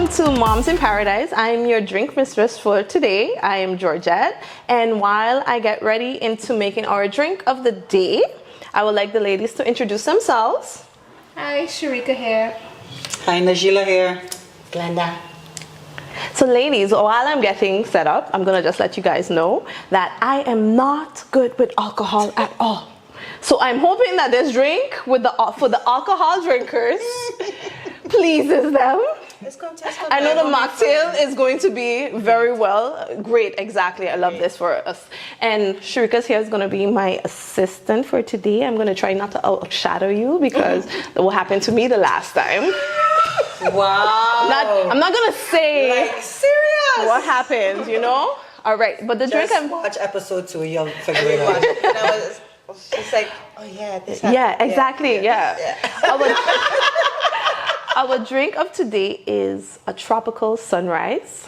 Welcome to Moms in Paradise. I'm your drink mistress for today. I am Georgette, and while I get ready into making our drink of the day, I would like the ladies to introduce themselves. Hi, Sharika here. Hi, Najila here. Glenda. So ladies, while I'm getting set up, I'm gonna just let you guys know that I am not good with alcohol at all. So I'm hoping that this drink for the alcohol drinkers pleases them. I know the mocktail is going to be very great, exactly. I love this for us. And Sharika's here is going to be my assistant for today. I'm going to try not to outshadow you because that will happen to me the last time. Wow. I'm not going to say Like, serious? what happened, you know? All right, but the drink Just watch episode 2, you'll figure it out. It's like, oh yeah, this Yeah, happened. exactly, yeah. Our drink of today is a tropical sunrise.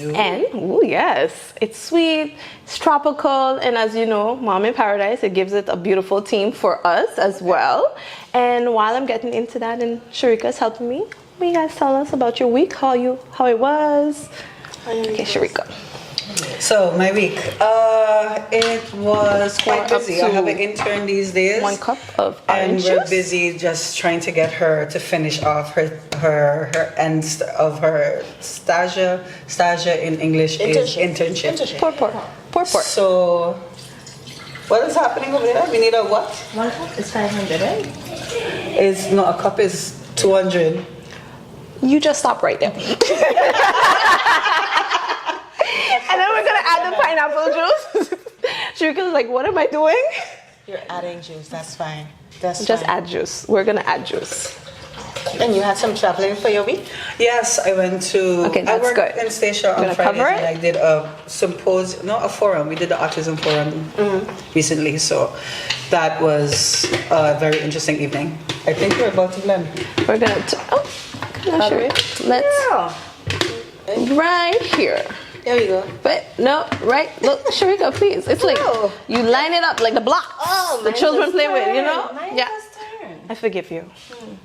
Ooh. And, yes, it's sweet, it's tropical, and as you know, Mom in Paradise, it gives it a beautiful theme for us as well. And while I'm getting into that and Sharika's helping me, will you guys tell us about your week, how it was? Okay, Sharika. So, my week, it was quite busy. I have an intern these days. 1 cup of And orange we're juice. busy just trying to get her to finish off her end of her stagia in English is internship. Pour. So, what is happening over there? We need a what? 1 cup is 500, right? A cup is 200. You just stop right there. And then we're gonna add the pineapple juice. Sharika's like, what am I doing? You're adding juice, that's fine. That's Just fine. add juice. We're gonna add juice. And you had some traveling for your week? Yes, I went to. Okay, that's I worked good. in Stacia on Gonna Fridays, cover and it? I did a forum. We did the autism forum recently, so that was a very interesting evening. I think we're about to blend. We're gonna. Let's right here. There we go. But no, right. Look, Sharika, please. It's like No. you line it up like the blocks the mine children was play with. You turn. know. Mine Yeah. was turn. I forgive you.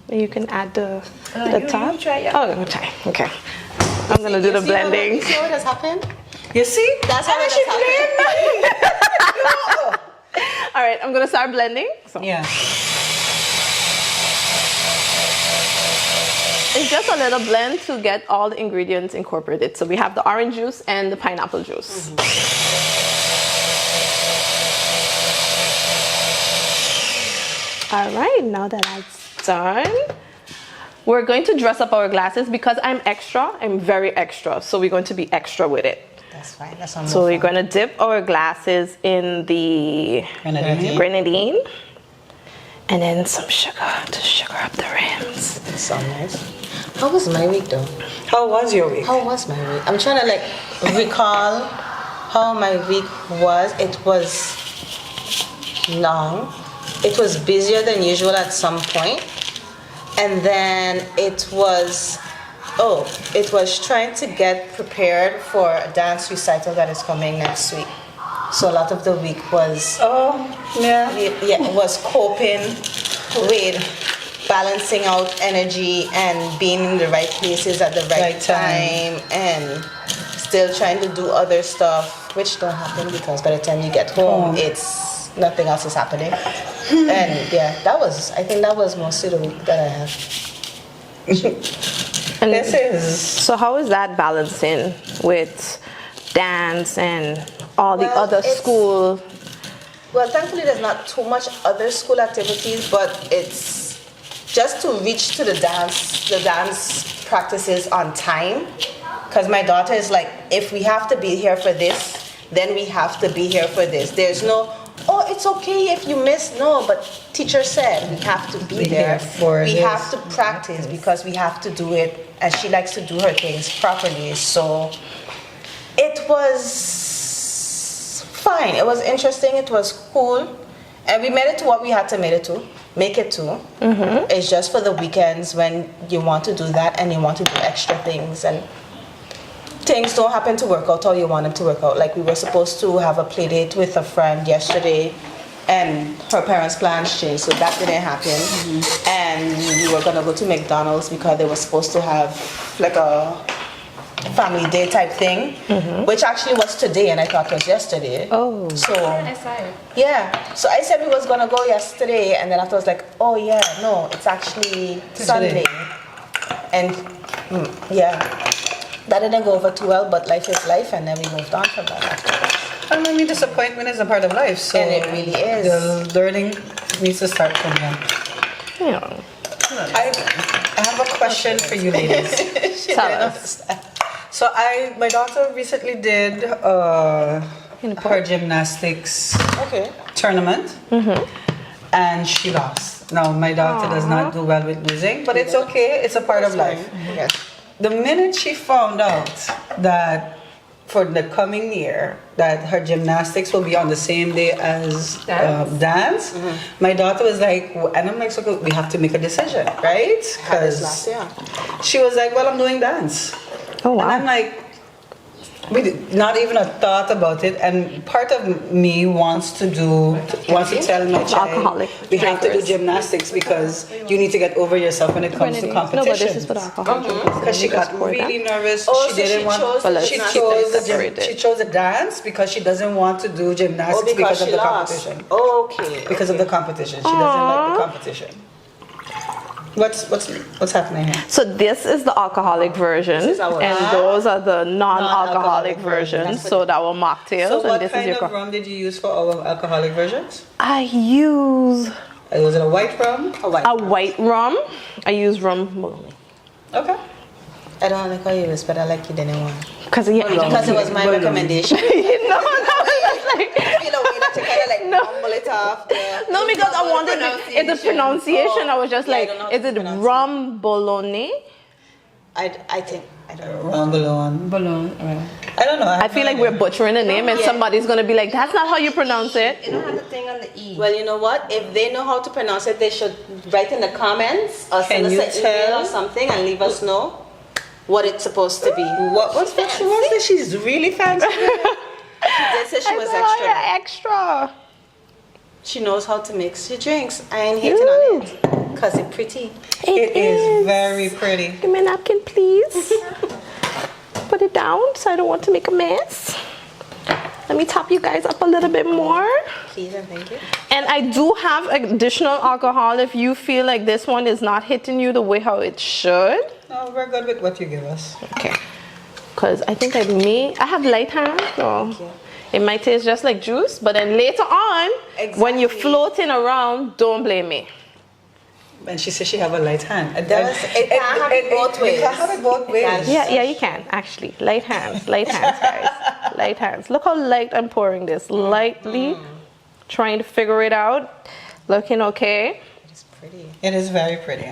You can add the you top. try, yeah. Oh, okay. Okay. I'm gonna do the blending. You see what has happened? You see? That's how it she has happened. All right, I'm gonna start blending. So. Yeah. It's just a little blend to get all the ingredients incorporated. So we have the orange juice and the pineapple juice. All right, now that that's done, we're going to dress up our glasses because I'm extra. I'm very extra. So we're going to be extra with it. That's fine. That's on So we're going to dip our glasses in the grenadine and then some sugar to sugar up the rims. That's so nice. How was my week though? How was your week? How was my week? I'm trying to recall how my week was. It was long. It was busier than usual at some point. And then it was trying to get prepared for a dance recital that is coming next week. So a lot of the week was was coping with balancing out energy and being in the right places at the right time and still trying to do other stuff which don't happen because by the time you get home it's nothing else is happening. And I think that was mostly the week that I had. And This is. so how is that balancing with dance and all the Well, other it's- school? Well, thankfully there's not too much other school activities, but it's just to reach to the dance practices on time. Because my daughter is like, if we have to be here for this, then we have to be here for this. There's no, oh, it's okay if you miss. No, but teacher said we have to be there. We have to practice because we have to do it, and she likes to do her things properly. So it was fine. It was interesting. It was cool. And we made it to what we had to make it to. It's just for the weekends when you want to do that and you want to do extra things and things don't happen to work out how you want them to work out. Like we were supposed to have a play date with a friend yesterday and her parents' plans changed, so that didn't happen. And we were gonna go to McDonald's because they were supposed to have like a family day type thing, which actually was today, and I thought it was yesterday. Oh. So yeah, so I said we was gonna go yesterday, and then after I was like, oh yeah, no, it's actually Sunday, and yeah, that didn't go over too well, but life is life, and then we moved on from that afterwards. I mean, disappointment is a part of life, so And it really is. the learning needs to start from them. Yeah. I have a question for you ladies. Tell us. So my daughter recently did her gymnastics Okay. tournament, and she lost. Now my daughter does not do well with losing, but it's okay. It's a part of life. Yes. The minute she found out that for the coming year that her gymnastics will be on the same day as dance, my daughter was like, and I'm like, so we have to make a decision, right? Had this Because last year. she was like, well, I'm doing dance. Oh, wow. And I'm like, not even a thought about it. And part of me wants to tell my child, Alcoholic we have to do drinkers. gymnastics because you need to get over yourself when it comes to No, competition. but this is for the alcohol. Because she got really nervous. Oh, She so didn't she want. chose the She gymnastics chose the separated. she chose the dance because she doesn't want to do gymnastics Oh, because of she the lost. competition. Okay. Because of the competition, she doesn't like the competition. What's happening here? So this is the alcoholic version, This is our- and those are the non-alcoholic Non-alcoholic versions. versions. So that were mocktails, So and what this is kind your. of rum did you use for our alcoholic versions? I use Was it a white rum? a white rum. I use rum Okay. I don't like how you use, but I like you didn't want. because yeah, Because it was my recommendation. no, that's like. You know, we have to kind of like mumble it off. No, because I wanted it's the pronunciation. I was just Yeah, I like, don't know is how it to pronounce rum bologna? I think, I don't know. Rum balloon. I don't know. I feel like we're butchering the name, and Yeah. somebody's gonna be like, "That's not how you pronounce it." It don't have the thing on the E. Well, you know what? If they know how to pronounce it, they should write in the comments or Can send you us an email tell? or something and leave us know what it's supposed to be. What's that? She's really fancy. She did say she was I extra. thought, extra. She knows how to mix her drinks. I ain't hating on it. Because it's pretty. It is very pretty. Give me a napkin, please. Put it down, so I don't want to make a mess. Let me top you guys up a little bit more. Please and thank you. And I do have additional alcohol if you feel like this one is not hitting you the way how it should. No, we're good with what you give us. Okay. Because I think I have light hands, so it might taste just like juice. But then later on, when you're Exactly. floating around, don't blame me. And she says she have a light hand. It can't have it both ways. You can have it both ways. Yeah, you can actually. Light hands, guys. Light hands. Look how light I'm pouring this. Lightly, trying to figure it out. Looking okay. It's pretty. It is very pretty.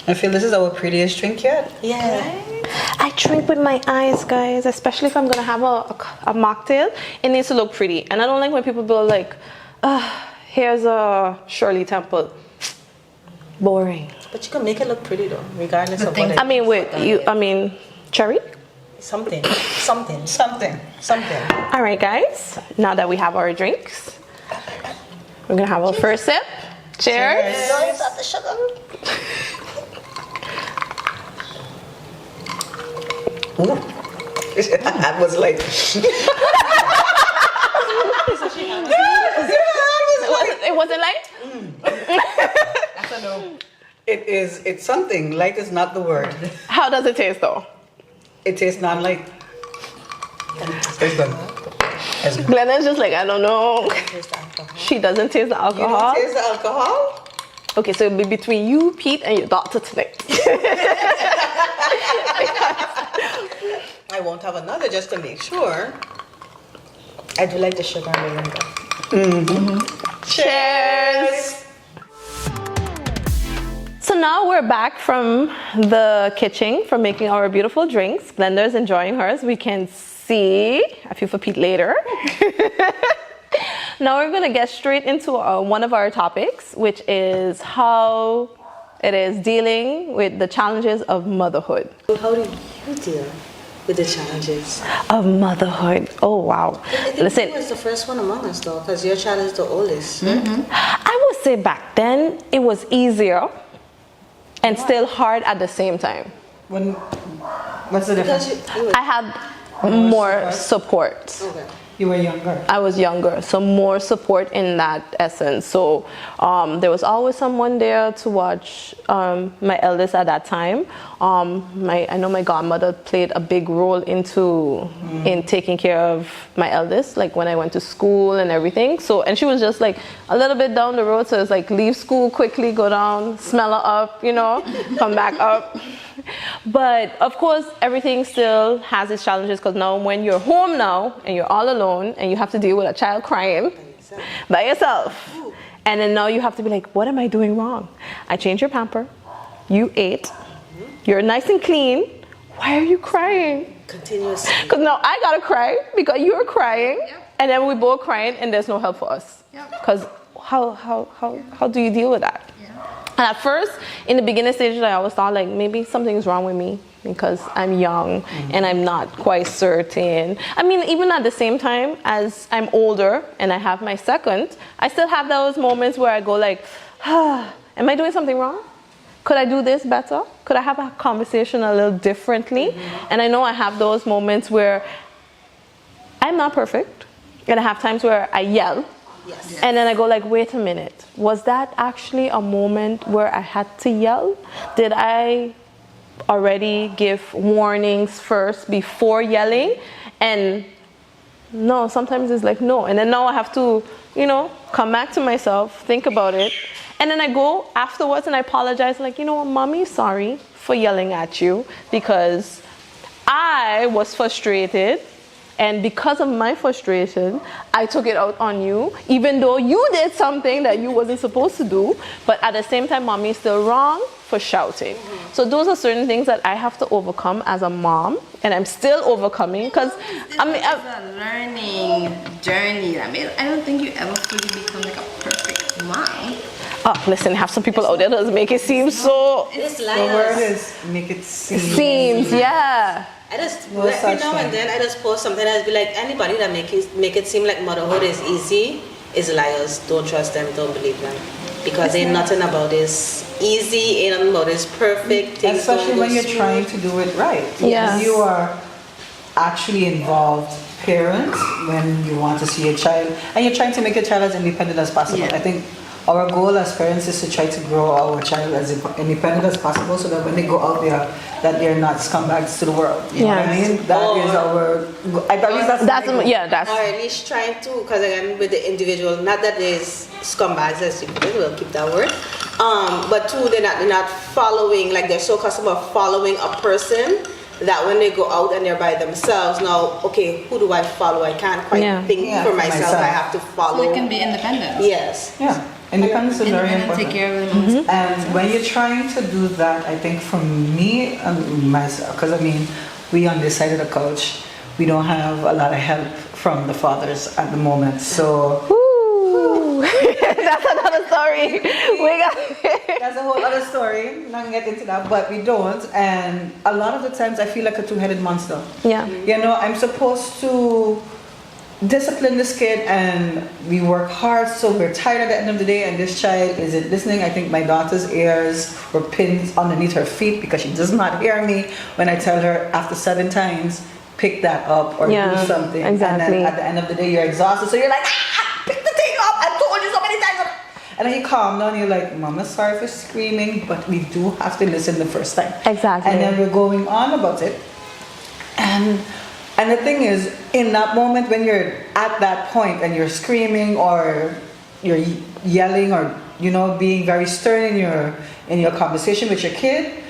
I feel this is our prettiest drink yet. Yeah. I drink with my eyes, guys, especially if I'm gonna have a mocktail. It needs to look pretty, and I don't like when people go like, "Here's a Shirley Temple." Boring. But you can make it look pretty though, regardless of what it I mean, cherry. Something. All right, guys. Now that we have our drinks, we're gonna have our first sip. Cheers. No, it's not the sugar. That was like. It wasn't light. It's something. Light is not the word. How does it taste though? It tastes non-light. It's good. It's good. Glenna's just like, I don't know. Here's the alcohol. She doesn't taste the You alcohol. don't taste the alcohol? Okay, so it'll be between you, Pete, and your doctor tonight. I won't have another just to make sure. I do like the sugar and the liquor. Cheers. So now we're back from the kitchen from making our beautiful drinks. Glenda's enjoying hers. We can see. I feel for Pete later. Now we're going to get straight into one of our topics, which is how it is dealing with the challenges of motherhood. How do you deal with the challenges? Of motherhood. Oh wow. I think Listen, you was the first one among us though, because your child is the oldest. Right? I would say back then it was easier and still hard at the same time. What's the difference? Because you I had more support. okay. You were younger. I was younger, so more support in that essence. So there was always someone there to watch my eldest at that time. I know my godmother played a big role in taking care of my eldest, like when I went to school and everything. So, and she was just like a little bit down the road, so it's like leave school quickly, go down, smell her up, come back up. But of course, everything still has its challenges, because now when you're home now and you're all alone and you have to deal with a child crying by yourself, and then now you have to be like, what am I doing wrong? I changed your pamper, you ate, you're nice and clean, why are you crying? Continuously. Because now I gotta cry because you're crying, and then we both crying and there's no help for us. Because how do you deal with that? And at first, in the beginning stages, I always thought like maybe something's wrong with me because I'm young and I'm not quite certain. I mean, even at the same time as I'm older and I have my second, I still have those moments where I go like, am I doing something wrong? Could I do this better? Could I have a conversation a little differently? And I know I have those moments where I'm not perfect, and I have times where I yell. Yes. And then I go like, wait a minute, was that actually a moment where I had to yell? Did I already give warnings first before yelling? And no, sometimes it's like no. And then now I have to, come back to myself, think about it. And then I go afterwards and I apologize like, mommy, sorry for yelling at you because I was frustrated. And because of my frustration, I took it out on you, even though you did something that you wasn't supposed to do. But at the same time, mommy is still wrong for shouting. So those are certain things that I have to overcome as a mom, and I'm still overcoming because It's a learning journey. I mean, I don't think you ever fully become like a perfect mom. Oh, listen, have some people out there that make it seem so. It's The word liars. is make it seem. Seems, yeah. I just No every such now thing. and then I just post something and be like, anybody that make it seem like motherhood is easy is liars. Don't trust them. Don't believe them, because ain't nothing about this easy. Ain't nothing about this perfect. Things Especially don't go when you're smooth. trying to do it right. Yes. You are actually involved parent when you want to see a child, and you're trying to make your child as independent as possible. Yeah. I think our goal as parents is to try to grow our child as independent as possible, so that when they go out there, that they're not scumbags to the world. You know what I Yes. mean? That is our. At least that's That's my goal. yeah. That's Or at least trying to, because again, with the individual, not that there's scumbags, as you put it, we'll keep that word. But two, they're not following, like they're so accustomed of following a person that when they go out and they're by themselves, now, okay, who do I follow? I can't quite think Yeah, for for myself. myself. I have to So follow. they can be independent. Yes. Yeah, independence is very Independent, important. take care of themselves. And when you're trying to do that, I think for me and myself, because I mean, we on this side of the couch, we don't have a lot of help from the fathers at the moment. So Woo. That's another story. We got that's a whole other story. Not get into that, but we don't. And a lot of the times, I feel like a two-headed monster. yeah. I'm supposed to discipline this kid, and we work hard, so we're tired at the end of the day, and this child isn't listening. I think my daughter's ears were pinned underneath her feet because she does not hear me when I tell her after 7 times, pick that up or Yeah, do something. And exactly. then at the end of the day, you're exhausted, so you're like, pick the thing up, I told you so many times. And then you calm down, you're like, Mama, sorry for screaming, but we do have to listen the first time. Exactly. And then we're going on about it. And the thing is, in that moment when you're at that point and you're screaming or you're yelling or being very stern in your conversation with your kid,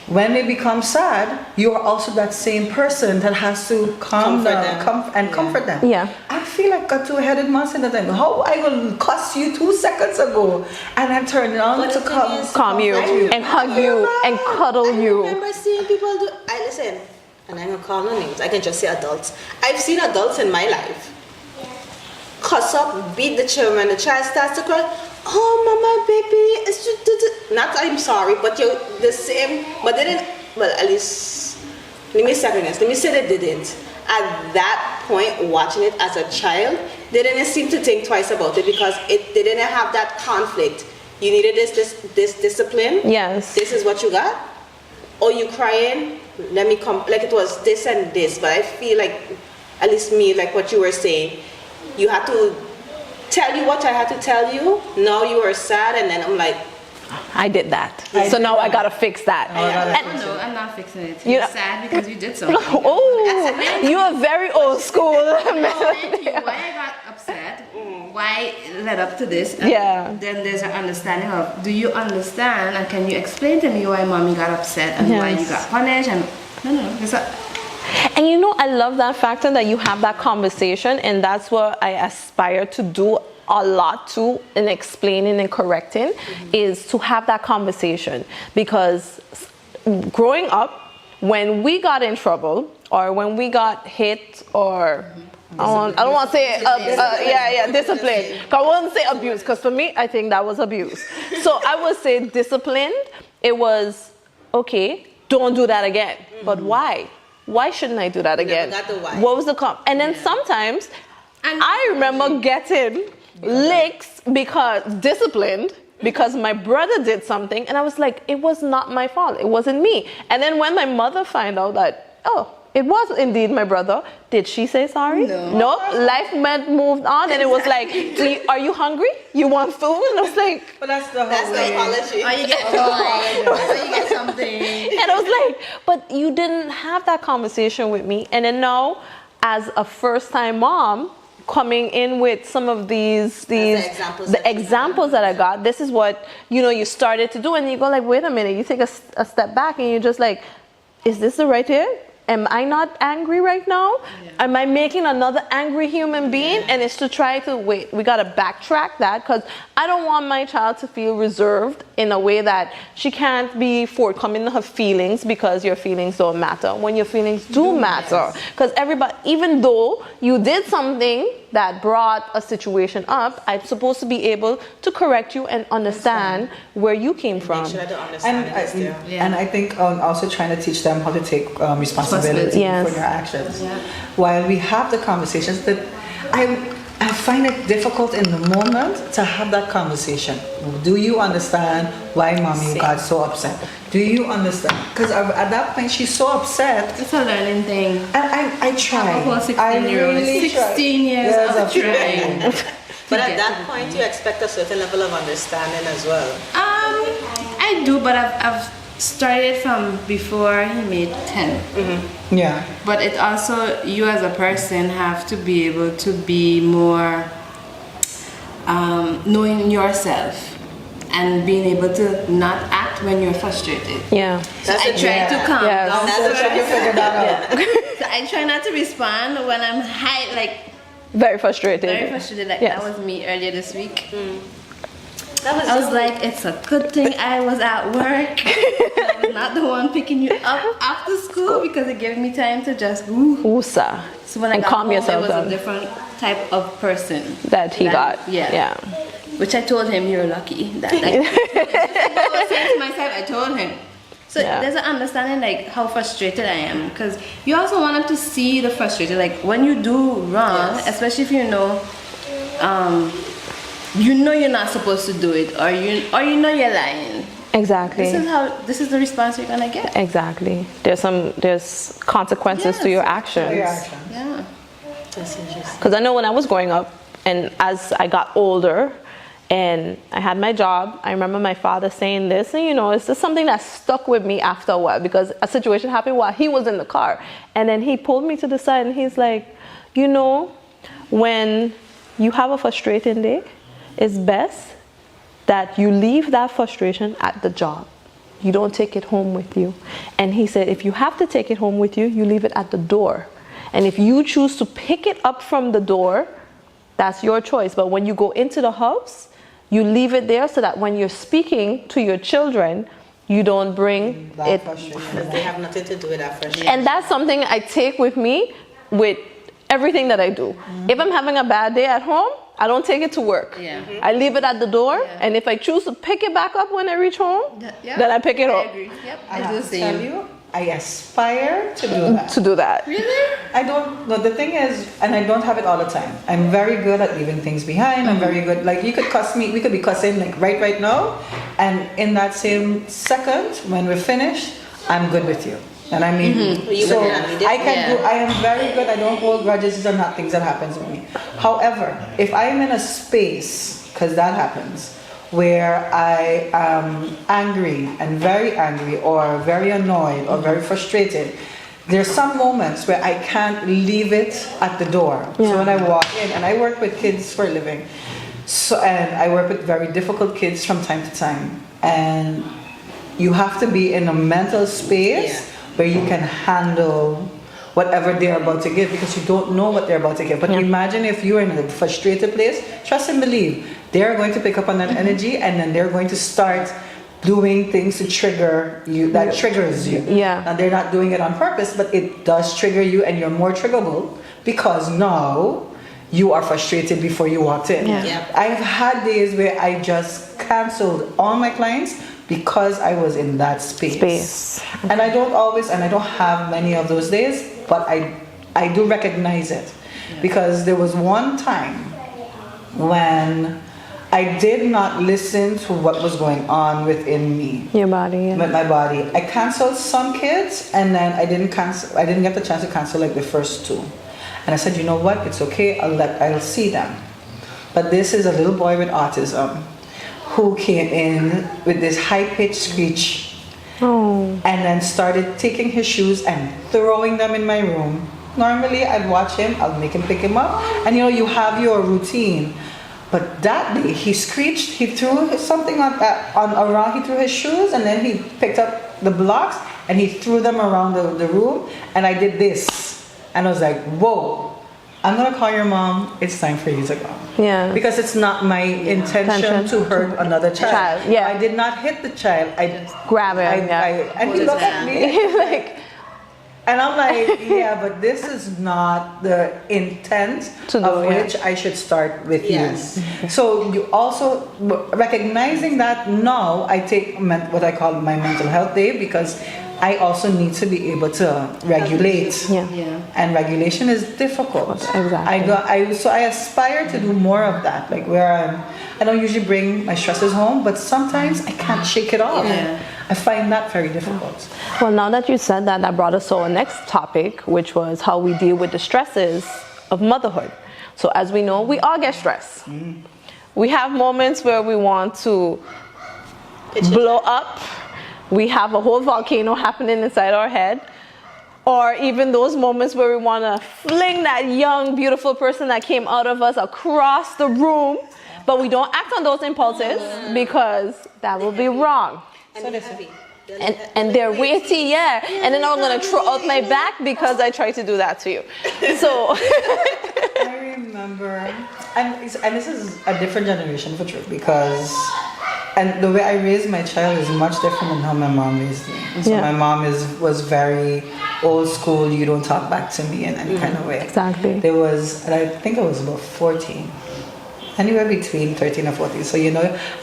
when they become sad, you are also that same person that has to calm Comfort down them. comfort them. Yeah. I feel like a two-headed monster that time. How I will cuss you 2 seconds ago, and I'm turning on But to the thing come is, Calm you and hug you and cuddle I you. remember seeing people do. I listen, and I'm gonna call no names. I can just say adults. I've seen adults in my life cuss up, beat the child when the child starts to cry. Oh, mama, baby, it's just not. I'm sorry, but you're the same. But they didn't. Well, at least let me say this. Let me say they didn't. At that point, watching it as a child, they didn't seem to think twice about it because they didn't have that conflict. You needed this discipline. Yes. This is what you got. Or you crying. Let me come. Like it was this and this. But I feel like, at least me, like what you were saying, you had to tell you what I had to tell you. Now you were sad, and then I'm like, I did that. So now I gotta fix that. No, I'm not fixing it. You You're know- sad because you did something. Oh, you are very old school. Thank you. Why I got upset, why it led up to this. And Yeah. Then there's an understanding of, do you understand and can you explain to me why mommy got upset and why you Yes. got punished? And no, it's a, And you know, I love that factor that you have that conversation, and that's what I aspire to do a lot too in explaining and correcting, is to have that conversation. Because growing up, when we got in trouble or when we got hit or I don't want to say discipline. I won't say abuse, because for me, I think that was abuse. So I would say disciplined. It was okay. Don't do that again. But why? Why shouldn't I do that again? got the why. What was the and then sometimes And- I remember getting licks because disciplined because my brother did something, and I was like, it was not my fault. It wasn't me. And then when my mother found out that, oh, it was indeed my brother, did she say sorry? No. Life moved on, and it was like, are you hungry? You want food? And I was like, But that's the whole that's the way. apology. or you get toy, or you get something. and I was like, but you didn't have that conversation with me. And then now, as a first-time mom, coming in with some of these examples that I got, this is what you started to do, and you go like, wait a minute, you take a step back, and you're just like, is this the right way? Am I not angry right now? Am I making another angry human being? And it's to try to wait. We gotta backtrack that, because I don't want my child to feel reserved in a way that she can't be forthcoming in her feelings, because your feelings don't matter when your feelings do matter. Because everybody, even though you did something that brought a situation up, I'm supposed to be able to correct you and understand where you came from. Make sure the understanding is there. And I think also trying to teach them how to take responsibility Yes. for their actions. While we have the conversations, that I find it difficult in the moment to have that conversation. Do you understand why mommy got so upset? Do you understand? Because at that point she's so upset. It's a learning thing. And I try. A whole 16-year-old, 16 years of trying. But at that point, you expect a certain level of understanding as well. I do, but I've started from before he made 10. Yeah. But it also, you as a person have to be able to be more knowing yourself and being able to not act when you're frustrated. Yeah. So I try to calm Yes. down. That's So you figure that out. So I try not to respond when I'm high, like Very frustrated. very frustrated. Like Yes. that was me earlier this week. That I was like, it's a good thing I was at work. I was not the one picking you up after school, because it gave me time to just woo. Usa. So when I And got calm home, yourself it was down. a different type of person That he got. Yeah. Which I told him, you're lucky. That I was saying to myself, I told him. So Yeah. there's an understanding like how frustrated I am, because you also want him to see the frustrated. Like when you do wrong, especially if you know you're not supposed to do it, or you know you're lying. Exactly. This is the response you're gonna get. Exactly. There's consequences to your actions. Yeah. That's interesting. Because I know when I was growing up, and as I got older, and I had my job, I remember my father saying this, and it's just something that stuck with me after a while, because a situation happened while he was in the car, and then he pulled me to the side, and he's like, when you have a frustrating day, it's best that you leave that frustration at the job. You don't take it home with you. And he said, if you have to take it home with you, you leave it at the door. And if you choose to pick it up from the door, that's your choice. But when you go into the house, you leave it there so that when you're speaking to your children, you don't bring it. Because they have nothing to do with that frustration. And that's something I take with me with everything that I do. If I'm having a bad day at home, I don't take it to work. Yeah. I leave it at the door, and if I choose to pick it back up when I reach home, then I pick it I up. agree. Yep. I I do have the to tell same. you, I aspire to do that. To do that. Really? I don't know. The thing is, and I don't have it all the time. I'm very good at leaving things behind. I'm very good. Like, you could cuss me, we could be cussing like right now, and in that same second, when we're finished, I'm good with you. And I mean, You so would not need it. I can do. I am very good. I don't hold grudges. These are not things that happens with me. However, if I am in a space, because that happens, where I am angry and very angry, or very annoyed, or very frustrated, there's some moments where I can't leave it at the door. So when I walk in, and I work with kids for a living, so, and I work with very difficult kids from time to time, and you have to be in a mental space where you can handle whatever they're about to give, because you don't know what they're about to give. But imagine if you're in a frustrated place, trust and believe, they're going to pick up on that energy, and then they're going to start doing things to trigger you, that triggers you. Yeah. And they're not doing it on purpose, but it does trigger you, and you're more triggerable because now you are frustrated before you walked in. Yeah. Yeah. I've had days where I just canceled all my clients because I was in that space. And I don't always, and I don't have many of those days, but I do recognize it. Because there was one time when I did not listen to what was going on within me. Your body. With my body. I canceled some kids, and then I didn't get the chance to cancel like the first two. And I said, you know what, it's okay, I'll see them. But this is a little boy with autism who came in with this high-pitched screech, and then started taking his shoes and throwing them in my room. Normally I'd watch him, I'll make him pick him up, and you have your routine. But that day he screeched, he threw something around, he threw his shoes, and then he picked up the blocks and he threw them around the room, and I did this. And I was like, whoa, I'm gonna call your mom, it's time for you to go. Yeah. Because it's not my intention to hurt another child. Yeah. I did not hit the child, I just Grab him. and he looked at me, Like, and I'm like, yeah, but this is not the intent To do, of yeah. which I should start with Yes. you. So you also, recognizing that now, I take what I call my mental health day, because I also need to be able to regulate. Yeah. And regulation is difficult. Exactly. So I aspire to do more of that, like where I don't usually bring my stresses home, but sometimes I can't shake it off. Yeah. I find that very difficult. well, now that you said that, that brought us to our next topic, which was how we deal with the stresses of motherhood. So as we know, we all get stressed. We have moments where we want to blow up. We have a whole volcano happening inside our head. Or even those moments where we want to fling that young, beautiful person that came out of us across the room. But we don't act on those impulses because that will be wrong. And they're heavy. And they're weighty, yeah. And then I'm gonna throw out my back because I tried to do that to you. So I remember, and this is a different generation for sure, because, and the way I raised my child is much different than how my mom raised me. So Yeah. my mom was very old school. You don't talk back to me in any kind of way. Exactly. There was, and I think I was about 14. Anywhere between 13 or 14. So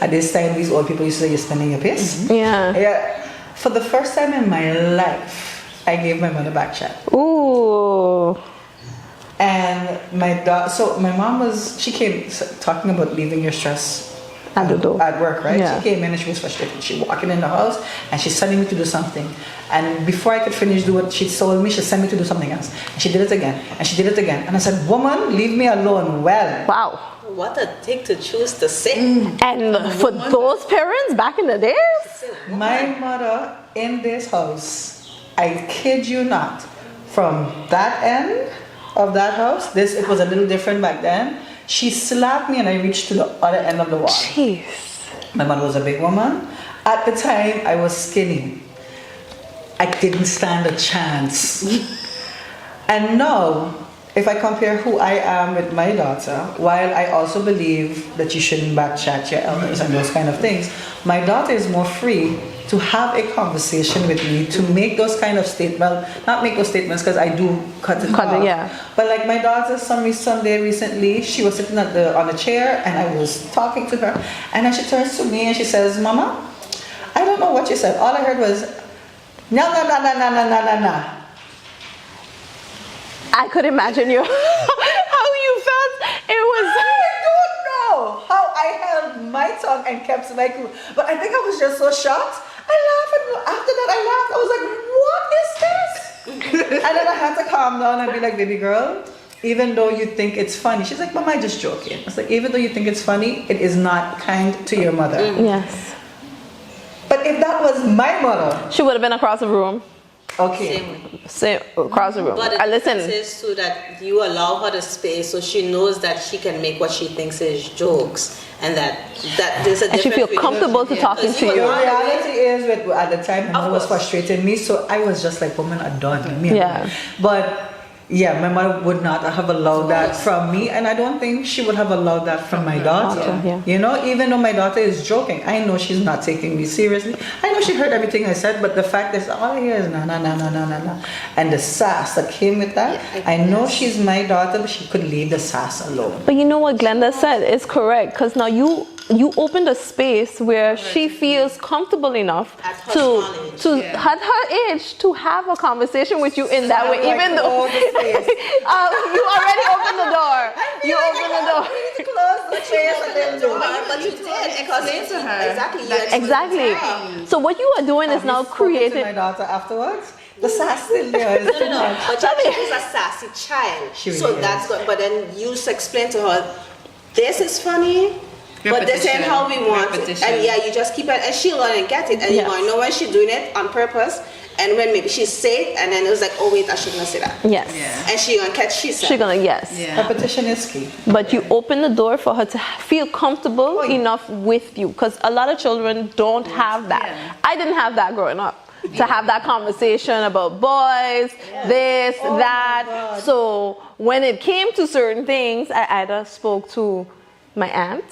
at this time, these old people used to say, you're spending your piss. yeah. For the first time in my life, I gave my mother back chat. Ooh. And my mom she came talking about leaving your stress At the door. at work, right? Yeah. She came in and she was frustrated. She walking in the house and she's telling me to do something. And before I could finish do what she told me, she sent me to do something else. And she did it again. And she did it again. And I said, woman, leave me alone. Well, Wow. What a thing to choose to say. And for those parents back in the days, my mother in this house, I kid you not, from that end of that house, it was a little different back then. She slapped me and I reached to the other end of the wall. jeez. My mother was a big woman. At the time, I was skinny. I didn't stand a chance. And now, if I compare who I am with my daughter, while I also believe that you shouldn't backchat your elders and those kind of things, my daughter is more free to have a conversation with me, to make those kind of statements. Well, not make those statements because I do cut it off. Yeah. But like my daughter, someday recently, she was sitting on the chair and I was talking to her, and then she turns to me and she says, Mama, I don't know what you said. All I heard was, No. I could imagine you how you felt. It was. I don't know how I held my tongue and kept my cool. But I think I was just so shocked. I laughed, and after that I laughed. I was like, what is this? And then I had to calm down and be like, baby girl, even though you think it's funny. She's like, Mama, I'm just joking. I was like, even though you think it's funny, it is not kind to your mother. Yes. But if that was my mother, She would have been across the room. okay. Same across the room. But I the listen. difference is too that you allow her the space so she knows that she can make what she thinks is jokes and that there's a And she feel different comfortable to talking to The you. reality is, at the time, my mother was course. frustrating me, so I was just like, woman, I'm done. Me, Yeah. But yeah, my mother would not have allowed that from me, and I don't think she would have allowed that from my daughter. Yeah. You know, even though my daughter is joking, I know she's not taking me seriously. I know she heard everything I said, but the fact is, all I hear is na. And the sass that came with that, I know she's my daughter, but she could leave the sass alone. But you know what Glenda said is correct, because now you opened a space where she feels comfortable enough At her to small age, at her age to have a conversation with you in that way, I'm like, even though oh, the space. you already opened the door. You opened the door. Close the space and then do. But you did Explain to her exactly. You that- explained Exactly. to her. So what you are doing is now to my creating. daughter afterwards. The sass still there. It's too No. much. But Jackie is a sassy child. She really so is. that's good. But then you explain to her, this is funny. But this ain't how we want it. Repetition. And yeah, you just keep it and she'll learn and get it. And Yes. you're gonna know when she's doing it on purpose and when maybe she say it and then it was like, oh wait, I shouldn't say that. Yes. Yeah. And she gonna catch she said. She's gonna yes. Yeah. Repetition is key. But you open the door for her to feel comfortable enough with you, because a lot of children don't have that. Yeah. I didn't have that growing up. To have that conversation about boys, this, Oh my that. God. So when it came to certain things, I either spoke to my aunt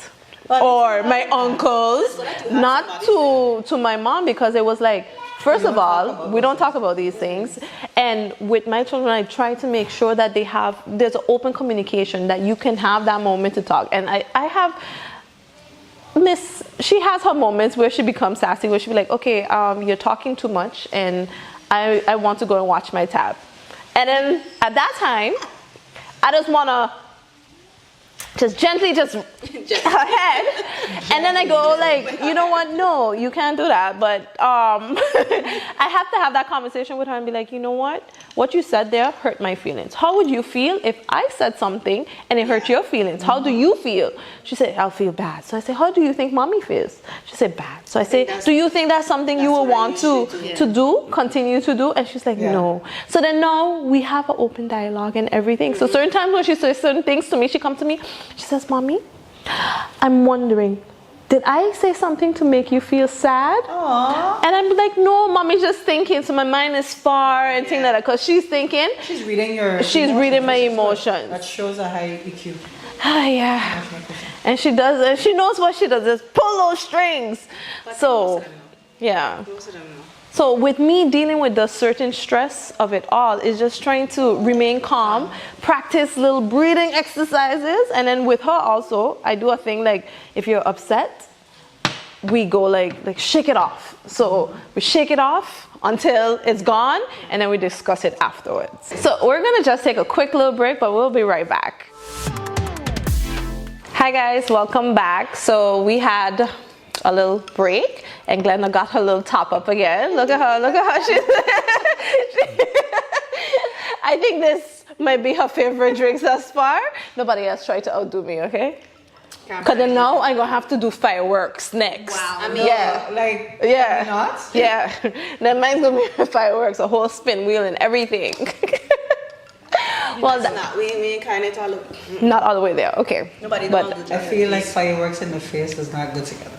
or my uncles, not to my mom, because it was like, first of all, we don't talk about these things. And with my children, I try to make sure that there's an open communication, that you can have that moment to talk. And I have she has her moments where she becomes sassy, where she'll be like, okay, you're talking too much and I want to go and watch my tab. And then at that time, I just want to just gently her head, and then I go like, you know what, no, you can't do that. But I have to have that conversation with her and be like, you know what you said there hurt my feelings. How would you feel if I said something and it hurt your feelings? How do you feel? She said, I'll feel bad. So I say, how do you think mommy feels? She said, bad. So I say, do you think that's something you will want to do, continue to do? And she's like, no. So then now we have an open dialogue and everything. So certain times when she says certain things to me, she comes to me, she says, mommy, I'm wondering, did I say something to make you feel sad? Aww. And I'm like, no, mommy's just thinking. So my mind is far and things like that, because she's thinking. She's reading your. She's reading my emotions. That shows a high EQ. Ah, yeah. And she does, and she knows what she does, is pull those strings. So, yeah. So with me dealing with the certain stress of it all is just trying to remain calm, practice little breathing exercises, and then with her also, I do a thing like, if you're upset, we go like shake it off. So we shake it off until it's gone, and then we discuss it afterwards. So we're gonna just take a quick little break, but we'll be right back. Hi guys, welcome back. So we had a little break and Glenda got her little top up again. Look at her she's I think this might be her favorite drinks thus far. Nobody else tried to outdo me, okay? Because then now I'm gonna have to do fireworks next. Wow. I mean, Yeah. Like. Yeah. Not. Yeah. Then mine's gonna be fireworks, a whole spin wheel and everything. Well, we ain't kind of all not all the way there. Okay. Nobody But knows. I feel like fireworks in the face does not go together.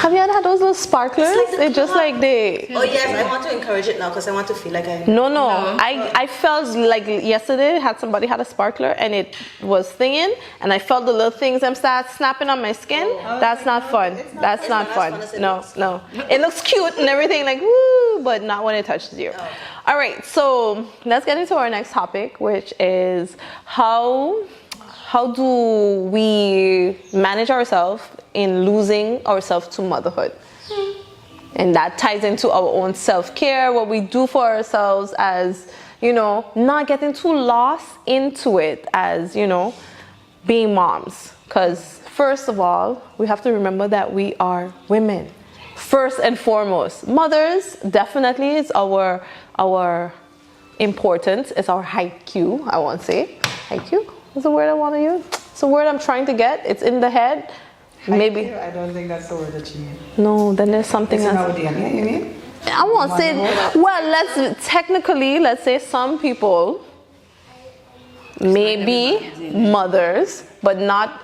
have you ever had those little sparklers? They just like they. Oh yes, I want to encourage it now because I want to feel like I. No. I felt like yesterday somebody had a sparkler and it was thinging, and I felt the little things start snapping on my skin. That's not fun. That's not fun. No. It looks cute and everything, like woo, but not when it touches you. All right, so let's get into our next topic, which is how do we manage ourselves in losing ourselves to motherhood? And that ties into our own self-care, what we do for ourselves as, you know, not getting too lost into it as, you know, being moms. Because first of all, we have to remember that we are women. First and foremost, mothers definitely is our importance. It's our IQ, I want to say. IQ is the word I want to use. It's a word I'm trying to get. It's in the head. Maybe. I don't think that's the word that you mean. No, then there's something It's in else. our DNA, you mean? I won't say. Well, let's say some people may be mothers, but not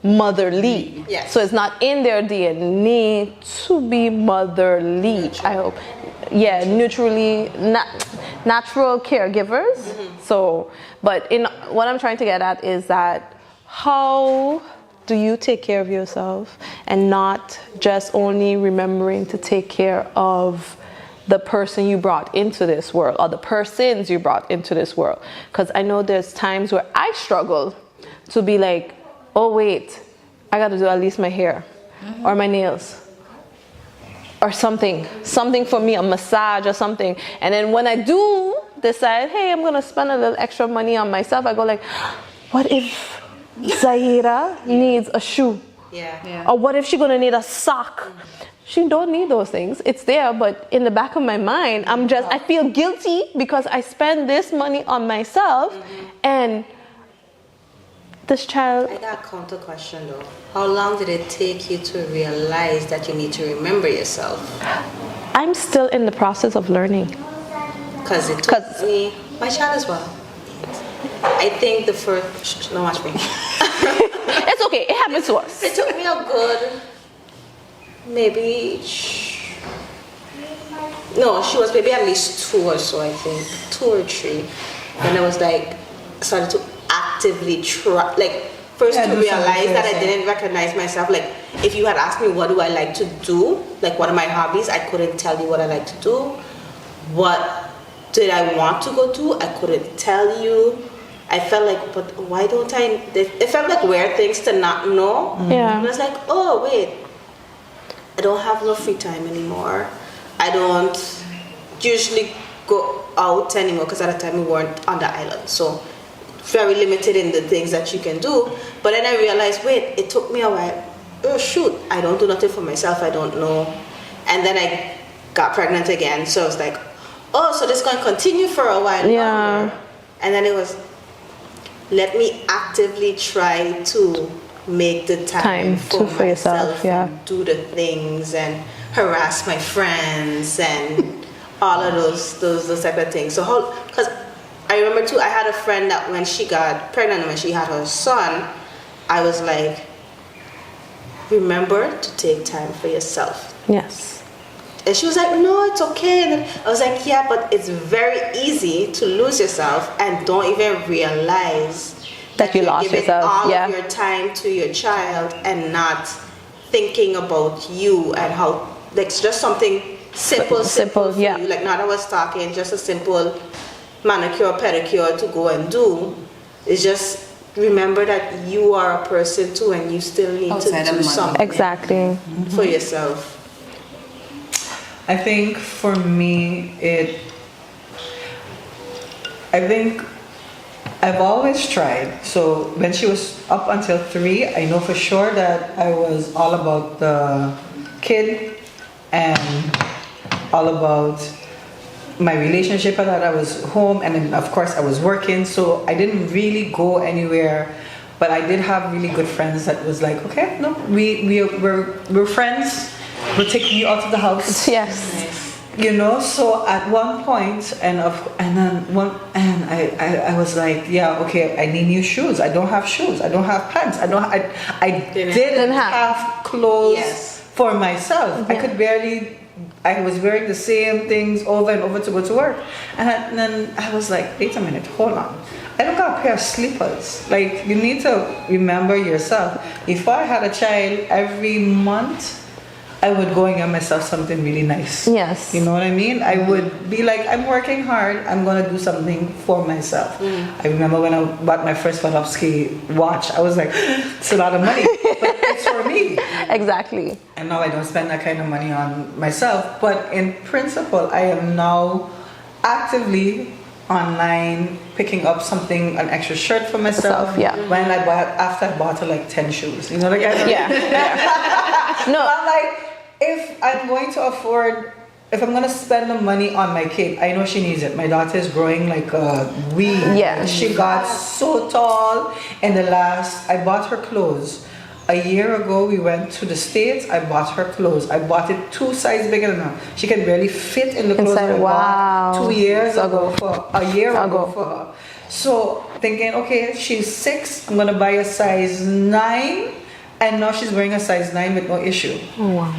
motherly. Yes. So it's not in their DNA to be motherly. I hope. Yeah, natural caregivers. So, but in what I'm trying to get at is that how do you take care of yourself and not just only remembering to take care of the person you brought into this world or the persons you brought into this world? Because I know there's times where I struggle to be like, oh wait, I got to do at least my hair or my nails or something for me, a massage or something. And then when I do decide, hey, I'm going to spend a little extra money on myself, I go like, what if Zahira needs a shoe? Yeah. Or what if she's going to need a sock? She don't need those things. It's there, but in the back of my mind, I feel guilty because I spend this money on myself and this child. I got a counter question though. How long did it take you to realize that you need to remember yourself? I'm still in the process of learning. Because it took me, my child as well. I think the first, don't watch me. It's okay. It happens to us. It took me a good, maybe, no, she was maybe at least 2 or so, I think, 2 or 3. Then I was like, started to actively try, like, first to realize that I didn't recognize myself. Like, if you had asked me what do I like to do, like what are my hobbies, I couldn't tell you what I like to do. What did I want to go to? I couldn't tell you. I felt like, but why don't I? It felt like weird things to not know. Yeah. And I was like, oh wait, I don't have no free time anymore. I don't usually go out anymore because at the time we weren't on the island, so very limited in the things that you can do. But then I realized, wait, it took me a while. Oh shoot, I don't do nothing for myself. I don't know. And then I got pregnant again, so I was like, oh, so this is going to continue for a while longer. And then it was, let me actively try to make the time for yourself, and do the things and harass my friends and all of those type of things. So because I remember too, I had a friend that when she got pregnant and when she had her son, I was like, remember to take time for yourself. Yes. And she was like, no, it's okay. And I was like, yeah, but it's very easy to lose yourself and don't even realize that you lost yourself. All of your time to your child and not thinking about you and how, like, just something simple for you. Like, not I was talking, just a simple manicure, pedicure to go and do. It's just remember that you are a person too and you still need to do something exactly for yourself. I think for me, I've always tried. So when she was up until 3, I know for sure that I was all about the kid and all about my relationship. I thought I was home, and then of course I was working, so I didn't really go anywhere. But I did have really good friends that was like, okay, no, we're friends. We're taking you out of the house. Yes. You know, so at one point, I was like, yeah, okay, I need new shoes. I don't have shoes. I don't have pants. I didn't have clothes for myself. Yeah. I was wearing the same things over and over to go to work. And then I was like, wait a minute, hold on. I don't got a pair of slippers. Like, you need to remember yourself. If I had a child every month, I would go and get myself something really nice. Yes. You know what I mean? I would be like, I'm working hard. I'm going to do something for myself. I remember when I bought my first Swarovski watch, I was like, it's a lot of money, but it's for me. Exactly. And now I don't spend that kind of money on myself. But in principle, I am now actively online picking up something, an extra shirt for myself. Yeah. When I bought, after I bought like 10 shoes, you know, like Yeah. No. I'm like, if I'm going to afford, if I'm gonna spend the money on my kid, I know she needs it. My daughter is growing like a weed. Yeah. She got so tall in the last, I bought her clothes. A year ago, we went to the States. I bought her clothes. I bought it 2 sizes bigger than her. She can barely fit in the clothes Inside, that I wow. bought 2 years So ago good. for a year So ago good. for her. So thinking, okay, she's 6. I'm gonna buy a size 9, and now she's wearing a size 9 with no issue. Oh, wow.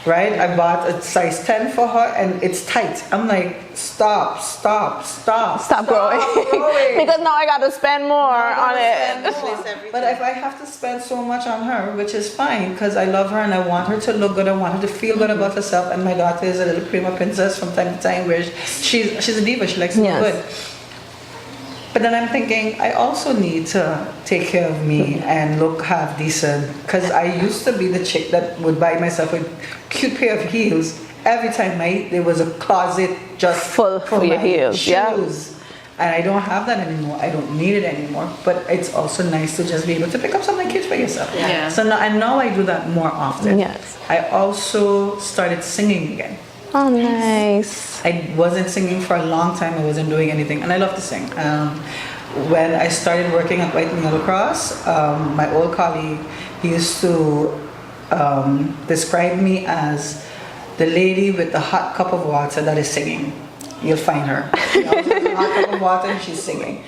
Right? I bought a size 10 for her, and it's tight. I'm like, stop Growing. growing. Because now I got to spend more on it. Replace everything. But if I have to spend so much on her, which is fine, because I love her and I want her to look good, I want her to feel good about herself, and my daughter is a little prima princess from time to time, where she's a diva, she likes to Yes. look good. But then I'm thinking, I also need to take care of me and look half decent, because I used to be the chick that would buy myself a cute pair of heels every time there was a closet just Full for your my heels, shoes. yeah. And I don't have that anymore. I don't need it anymore. But it's also nice to just be able to pick up something cute for yourself. Yeah. So now I do that more often. Yes. I also started singing again. Oh, nice. I wasn't singing for a long time. I wasn't doing anything, and I love to sing. When I started working at White and Yellow Cross, my old colleague, he used to describe me as the lady with the hot cup of water that is singing. You'll find her. She always has a hot cup of water and she's singing.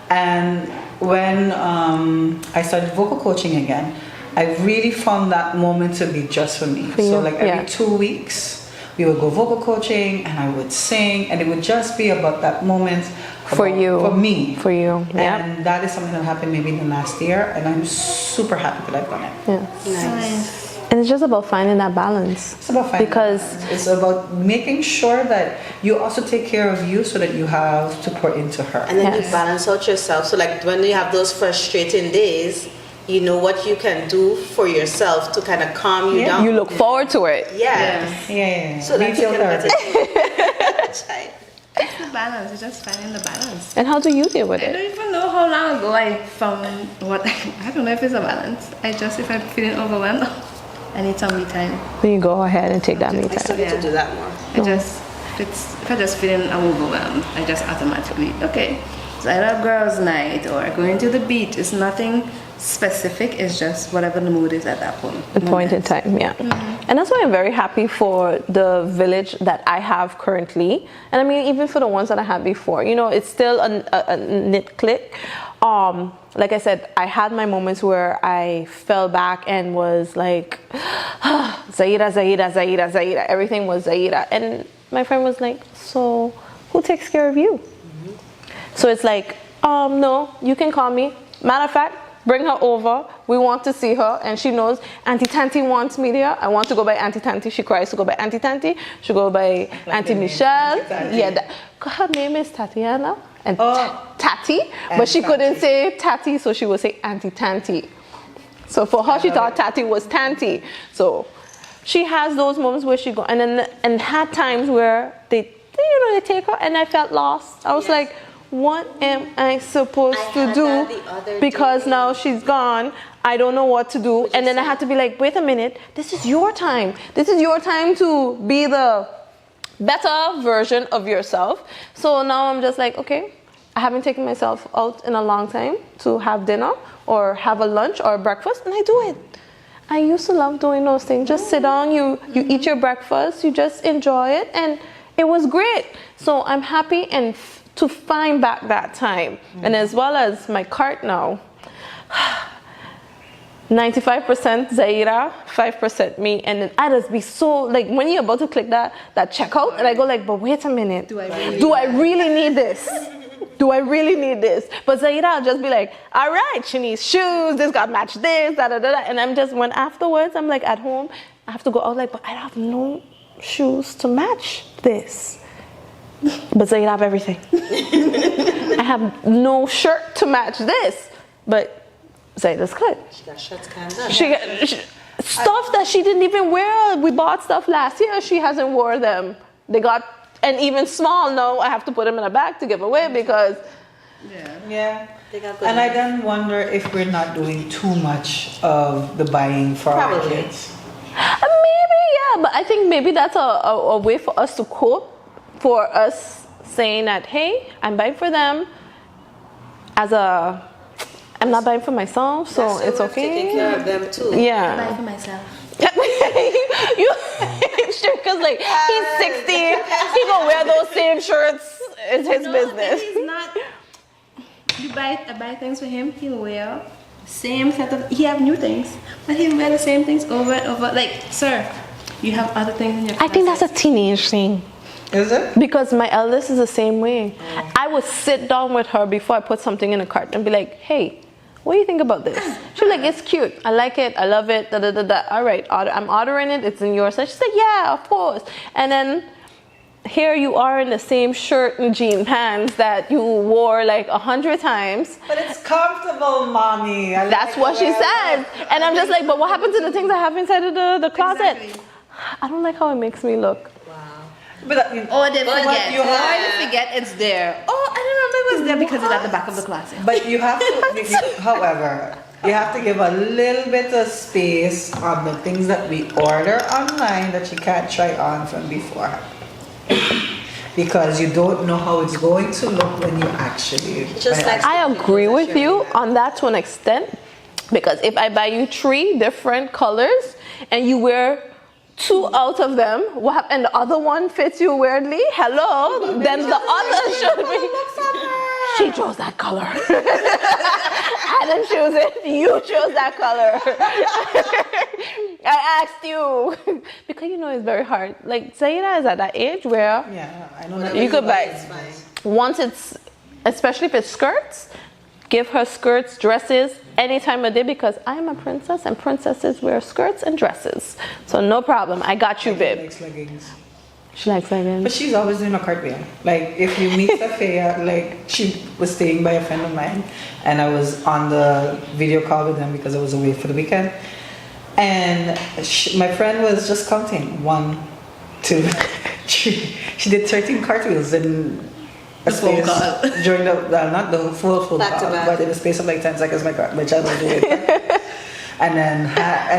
And when I started vocal coaching again, I really found that moment to be just for me. For So you, like every yeah. 2 weeks, we would go vocal coaching and I would sing, and it would just be about that moment For you. for me. For you, yeah. And that is something that happened maybe in the last year, and I'm super happy that I've done it. Yeah. Nice. And it's just about finding that balance. It's about finding Because balance. It's about making sure that you also take care of you so that you have to pour into her. And then Yes. you balance out yourself. So like when you have those frustrating days, you know what you can do for yourself to kind of calm you Yeah. down. you look forward to it. Yeah. Yeah. So that you Retail can therapy. meditate. It's the balance. It's just finding the balance. And how do you deal with I it? don't even know how long ago I found what I don't know if it's a balance. If I'm feeling overwhelmed, I need some me time. Then you go ahead and take that me I time. still need to do that more. If I just feeling overwhelmed, I just automatically okay. It's either a girls' night or going to the beach. It's nothing specific. It's just whatever the mood is at that point. The point in time, yeah. And that's why I'm very happy for the village that I have currently. And I mean, even for the ones that I had before, you know, it's still a knit clique. Like I said, I had my moments where I fell back and was like, Zaira, Zaira, Zaira, Zaira. Everything was Zaira. And my friend was like, so who takes care of you? So it's like, no, you can call me. Matter of fact, bring her over. We want to see her. And she knows Auntie Tanti wants me there. I want to go by Auntie Tanti. She cries to go by Auntie Tanti. She go by Auntie Michelle. Auntie Tanti. Yeah, her name is Tatiana and Tati. And But she couldn't Tati. say Tati, so she would say Auntie Tanti. So for her, she thought Tati was Tanti. So she has those moments where she go and had times where they take her, and I felt lost. I was Yes. like, what am I supposed I to had do? that the other Because day. now she's gone. I don't know what to do. And then I had to be like, wait a minute, this is your time. This is your time to be the better version of yourself. So now I'm just like, okay, I haven't taken myself out in a long time to have dinner or have a lunch or a breakfast, and I do it. I used to love doing those things. Just sit down, you eat your breakfast, you just enjoy it, and it was great. So I'm happy and to find back that time. And as well as my cart now, 95% Zaira, 5% me, and then I just be so like when you're about to click that checkout, and I go like, but wait a minute, do I really need this? Do I really need this? But Zaira will just be like, all right, she needs shoes, this got match this, da da da da. And I'm just, when afterwards, I'm like at home, I have to go out like, but I have no shoes to match this. But Zaira have everything. I have no shirt to match this. But Zaira's good. She got shirts kind of. Stuff that she didn't even wear. We bought stuff last year. She hasn't wore them. They got, and even small. No, I have to put them in a bag to give away because. Yeah. They got good And I ones. then wonder if we're not doing too much of the buying for our Probably. kids. Maybe, yeah, but I think maybe that's a way for us to cope, for us saying that, hey, I'm buying for them I'm not buying for myself, so That's it's a way of taking okay. care of them too. Yeah. Buy for myself. you sure, because like he's 60, he gonna wear those same shirts. It's his No, business. He's not. I buy things for him. He'll wear same set of. He have new things, but he'll wear the same things over and over. Like, sir, you have other things in your. I think that's a closet. teenage thing. Is it? Because my eldest is the same way. I would sit down with her before I put something in a cart and be like, hey, what do you think about this? She's like, it's cute. I like it. I love it. Da, da, da, da. All right, I'm ordering it. It's in yours. So she's like, yeah, of course. And then here you are in the same shirt and jean pants that you wore like 100 times. But it's comfortable, mommy. I That's like what to she wear said. it. And I'm just like, but what happened to the things I have inside of the closet? Exactly. I don't like how it makes me look. But I mean, Or they forget. you have- Or they forget it's there. Oh, I don't remember it was there because it's at the back of the closet. But you have to, however, you have to give a little bit of space on the things that we order online that you can't try on from before. Because you don't know how it's going to look when you actually. Just like- I agree with you on that to an extent, because if I buy you 3 different colors and you wear 2 out of them, and the other one fits you weirdly, hello, then the other should be. She chose that color. I didn't choose it. You chose that color. I asked you because you know it's very hard. Like Zaira is at that age where Yeah, I know that. you could buy. It's fine. Once it's, especially if it's skirts, give her skirts, dresses any time of day, because I'm a princess and princesses wear skirts and dresses. So no problem. I got you, She babe. likes leggings. She likes leggings. But she's always doing a cartwheel. Like if you meet Sophia, like she was staying by a friend of mine, and I was on the video call with them because I was away for the weekend, and my friend was just counting 1, 2, 3. She did 13 cartwheels in a The full space call. during not the full Back to call, back. but in a space of like 10 seconds. My child was doing it. And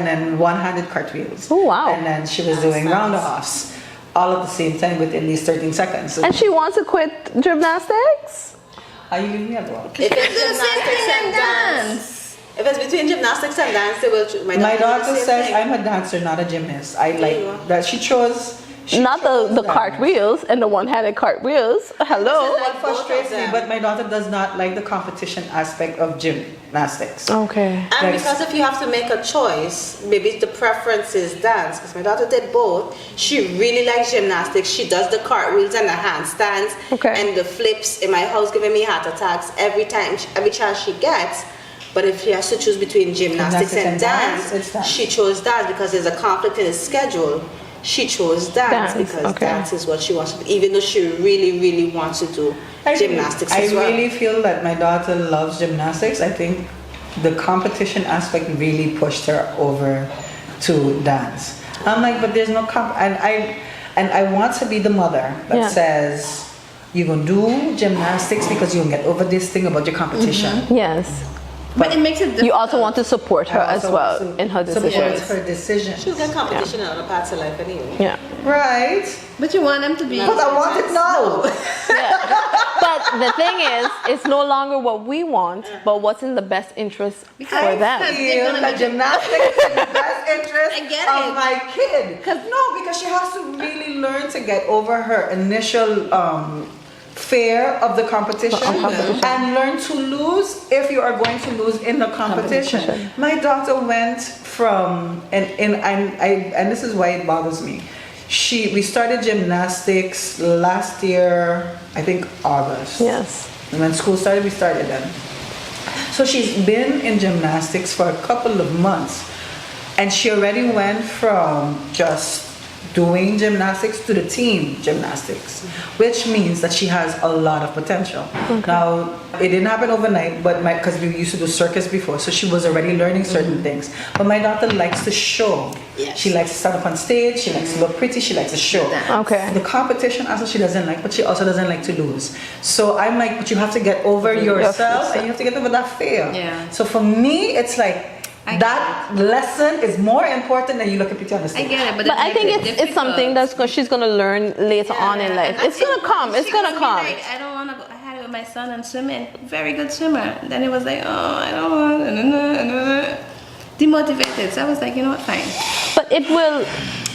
then one-handed cartwheels. Oh, wow. And then she was doing round-offs, all at the same time within these 13 seconds. So And she wants to quit gymnastics? are you giving me a look? If it's gymnastics and dance. If it's between gymnastics and dance, they will choose. My will do the daughter same says thing. I'm a dancer, not a gymnast. I you go. like that she chose. Not the cartwheels and the one-handed cartwheels. Hello. Like What both frustrates of me, them. but my daughter does not like the competition aspect of gymnastics. Okay. And Like- because if you have to make a choice, maybe the preference is dance. Because my daughter did both. She really likes gymnastics. She does the cartwheels and the handstands Okay. and the flips. In my house, giving me heart attacks every time, every chance she gets. But if she has to choose between gymnastics and dance, it's dance. she chose dance because there's a conflict in the schedule. She chose dance, Dance, because okay. dance is what she wants to do, even though she really, really wants to do gymnastics I as well. really feel that my daughter loves gymnastics. I think the competition aspect really pushed her over to dance. I'm like, but there's no and I want to be the mother that Yeah. says you're gonna do gymnastics because you're gonna get over this thing about your competition. Yes. But it makes it difficult. You also want to support her I as also well want to in her support decisions. her decision. She'll get competition in other parts of life anyway. Yeah. Right. But you want them to be. But I want it now. But the thing is, it's no longer what we want, but what's in the best interest for Because- them. They're Feel gonna that be- gymnastics is the best interest I get of it. my kid. Because she has to really learn to get over her initial fear of the competition and learn to lose if you are going to lose in the competition. My daughter went from and this is why it bothers me. We started gymnastics last year, I think August. Yes. And when school started, we started then. So she's been in gymnastics for a couple of months. And she already went from just doing gymnastics to the team gymnastics, which means that she has a lot of potential. Now, it didn't happen overnight, but because we used to do circus before, so she was already learning certain things. But my daughter likes to show. Yes. She likes to stand up on stage, she likes to look pretty, she likes to show. Okay. The competition also she doesn't like, but she also doesn't like to lose. So I'm like, but you have to get over yourself and you have to get over that fear. Yeah. So for me, it's like, I that lesson is more important than you look at pretty on the stage. I get it, But I think it's something that's she's gonna learn later on in life. It's gonna come. It's gonna come. Like, I don't want to go. I had it with my son and swimming. Very good swimmer. Then it was like, oh, I don't want. Demotivated. So I was like, you know what? Fine. But it will.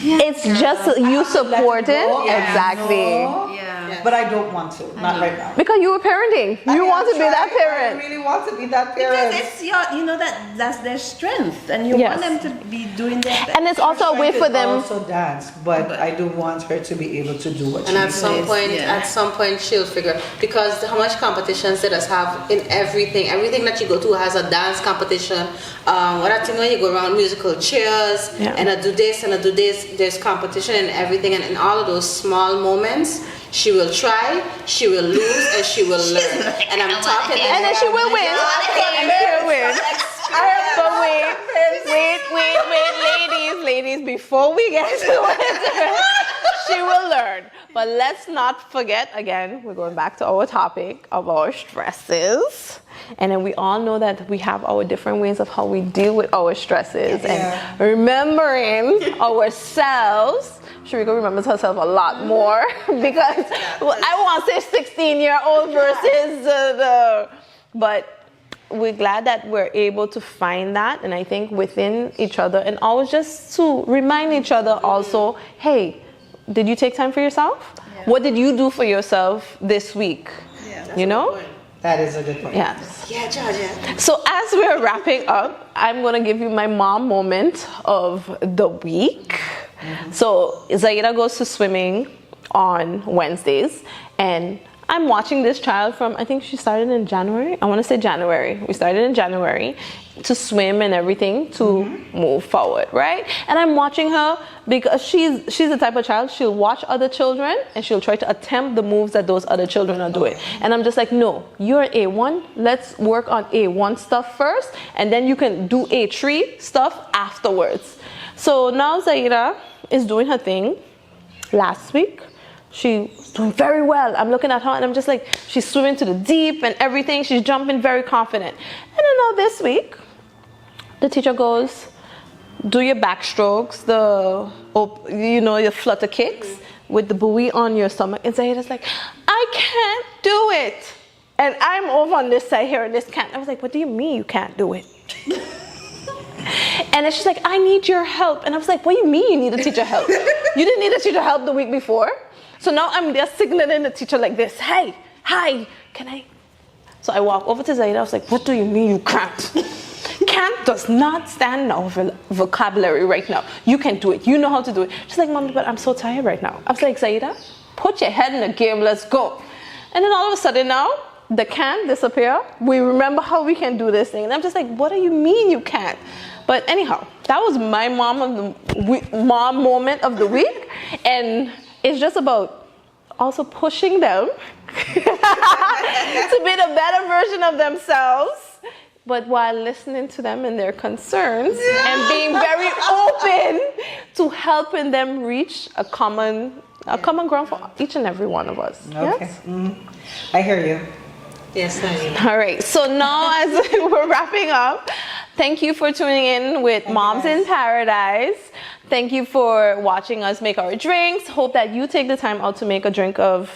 It's just you supporting. Exactly. Yeah. But I don't want to. Not right now. Because you were parenting. You want to be that I parent. really want to be that Because parent. it's your, you know that's their strength, and you Yes. want them to be doing that. And it's also a way for them. Also dance, but I do want her to be able to do what And she at some Yes, point, yeah. at some point, she'll figure because how much competitions they just have in everything. Everything that you go to has a dance competition. What I think when you go around musical chairs Yeah. and I do this and I do this, there's competition and everything. And in all of those small moments, she will try, she will lose, and she will learn. And I'm talking. And then she will win. And she will win. But wait, ladies, before we get to it, she will learn. But let's not forget, again, we're going back to our topic of our stresses. And then we all know that we have our different ways of how we deal with our stresses. And remembering ourselves, Sharika remembers herself a lot more because I want to say 16-year-old versus but we're glad that we're able to find that, and I think within each other, and always just to remind each other also, hey, did you take time for yourself? Yeah. What did you do for yourself this week? Yeah. You know? That is a good point. Yes. Yeah, Georgia. So as we're wrapping up, I'm going to give you my mom moment of the week. So Zaira goes to swimming on Wednesdays, and I'm watching this child from, I think she started in January. I want to say January. We started in January to swim and everything to move forward, right? And I'm watching her because she's the type of child, she'll watch other children and she'll try to attempt the moves that those other children are doing. And I'm just like, no, you're A1. Let's work on A1 stuff first, and then you can do A3 stuff afterwards. So now Zaira is doing her thing. Last week, she's doing very well. I'm looking at her and I'm just like, she's swimming to the deep and everything. She's jumping very confident. And then now this week, the teacher goes, do your backstrokes, your flutter kicks with the buoy on your stomach. And Zaira's like, I can't do it. And I'm over on this side here and this can't. I was like, what do you mean you can't do it? And then she's like, I need your help. And I was like, what do you mean you need a teacher help? You didn't need a teacher help the week before? So now I'm just signaling the teacher like this, hey, hi, can I? So I walk over to Zaira, I was like, what do you mean you can't? Can't does not stand in our vocabulary right now. You can do it, you know how to do it. She's like, Mommy, but I'm so tired right now. I was like, Zaira, put your head in the game, let's go. And then all of a sudden now, the can disappear. We remember how we can do this thing. And I'm just like, what do you mean you can't? But anyhow, that was my mom moment of the week. And it's just about also pushing them to be the better version of themselves, but while listening to them and their concerns and being very open to helping them reach a common ground for each and every one of us. Okay. Yes? I hear you. Yes, I All right, so now as we're wrapping up, thank you for tuning in with Moms in Paradise. Thank you for watching us make our drinks. Hope that you take the time out to make a drink of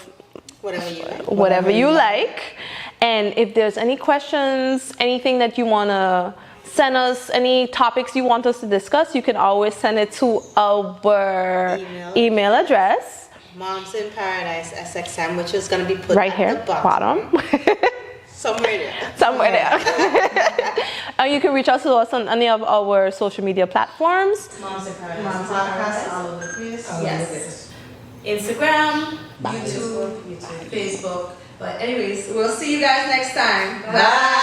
whatever you like. And if there's any questions, anything that you want to send us, any topics you want us to discuss, you can always send it to our email address. Moms in Paradise SXM, which is going to be put Right at here, the bottom. Somewhere there. You can reach out to us on any of our social media platforms. Moms in Paradise podcast all over the place. Yes. Instagram, YouTube, Facebook. But anyways, we'll see you guys next time. Bye.